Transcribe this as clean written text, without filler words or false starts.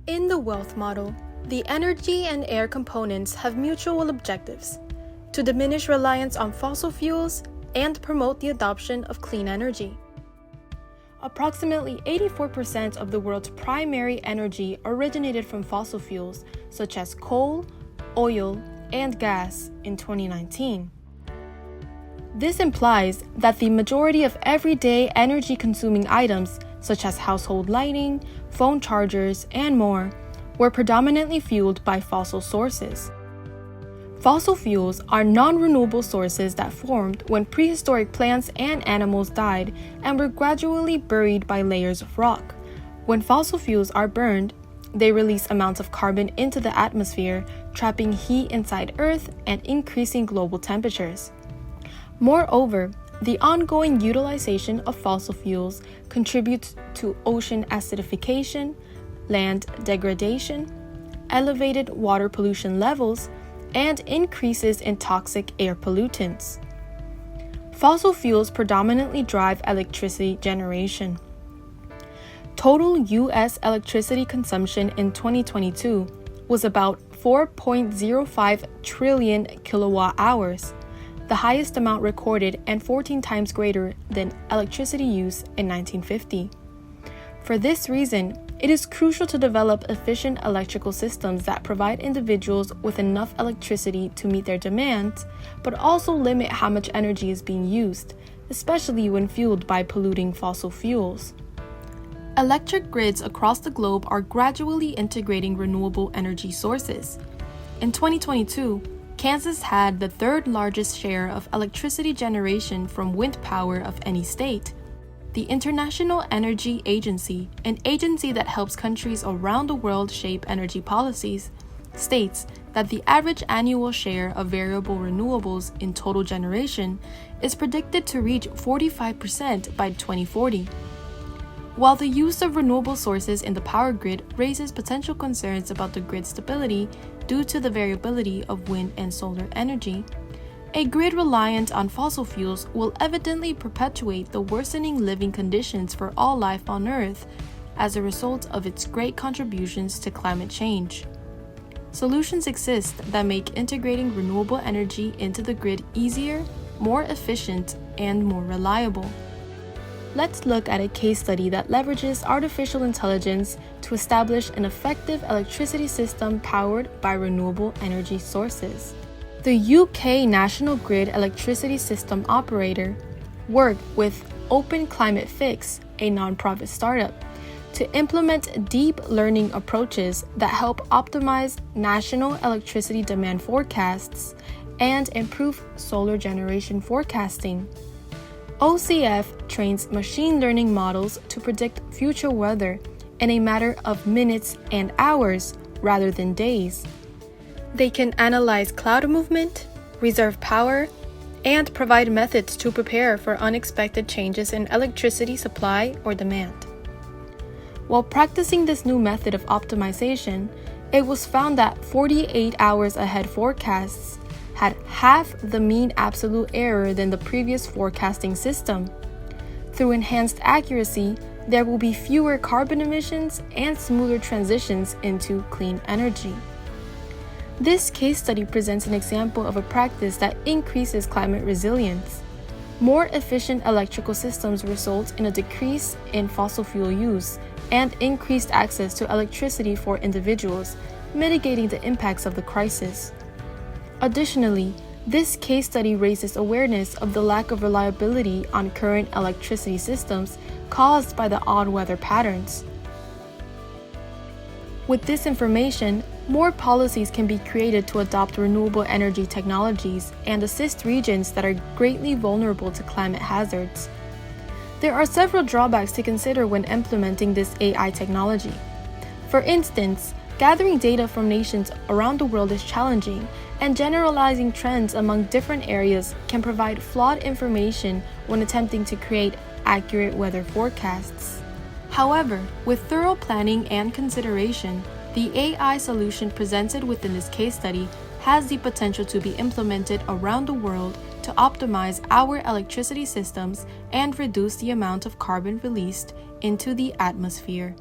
In the wealth model, the energy and air components have mutual objectives: to diminish reliance on fossil fuels and promote the adoption of clean energy. Approximately 84% of the world's primary energy originated from fossil fuels, such as coal, oil, and gas in 2019. This implies that the majority of everyday energy-consuming items, such as household lighting, phone chargers, and more, were predominantly fueled by fossil sources. Fossil fuels are non-renewable sources that formed when prehistoric plants and animals died and were gradually buried by layers of rock. When fossil fuels are burned, they release amounts of carbon into the atmosphere, trapping heat inside Earth and increasing global temperatures. Moreover, the ongoing utilization of fossil fuels contributes to ocean acidification, land degradation, elevated water pollution levels, and increases in toxic air pollutants. Fossil fuels predominantly drive electricity generation. Total U.S. electricity consumption in 2022 was about 4.05 trillion kilowatt hours, the highest amount recorded and 14 times greater than electricity use in 1950. For this reason, it is crucial to develop efficient electrical systems that provide individuals with enough electricity to meet their demands, but also limit how much energy is being used, especially when fueled by polluting fossil fuels. Electric grids across the globe are gradually integrating renewable energy sources. In 2022, Kansas had the third largest share of electricity generation from wind power of any state. The International Energy Agency, an agency that helps countries around the world shape energy policies, states that the average annual share of variable renewables in total generation is predicted to reach 45% by 2040. While the use of renewable sources in the power grid raises potential concerns about the grid stability due to the variability of wind and solar energy, a grid reliant on fossil fuels will evidently perpetuate the worsening living conditions for all life on Earth as a result of its great contributions to climate change. Solutions exist that make integrating renewable energy into the grid easier, more efficient, and more reliable. Let's look at a case study that leverages artificial intelligence to establish an effective electricity system powered by renewable energy sources. The UK National Grid Electricity System Operator worked with Open Climate Fix, a nonprofit startup, to implement deep learning approaches that help optimize national electricity demand forecasts and improve solar generation forecasting. OCF trains machine learning models to predict future weather in a matter of minutes and hours rather than days. They can analyze cloud movement, reserve power, and provide methods to prepare for unexpected changes in electricity supply or demand. While practicing this new method of optimization, it was found that 48 hours ahead forecasts had half the mean absolute error than the previous forecasting system. Through enhanced accuracy, there will be fewer carbon emissions and smoother transitions into clean energy. This case study presents an example of a practice that increases climate resilience. More efficient electrical systems result in a decrease in fossil fuel use and increased access to electricity for individuals, mitigating the impacts of the crisis. Additionally, this case study raises awareness of the lack of reliability on current electricity systems caused by the odd weather patterns. With this information, more policies can be created to adopt renewable energy technologies and assist regions that are greatly vulnerable to climate hazards. There are several drawbacks to consider when implementing this AI technology. For instance, gathering data from nations around the world is challenging, and generalizing trends among different areas can provide flawed information when attempting to create accurate weather forecasts. However, with thorough planning and consideration, the AI solution presented within this case study has the potential to be implemented around the world to optimize our electricity systems and reduce the amount of carbon released into the atmosphere.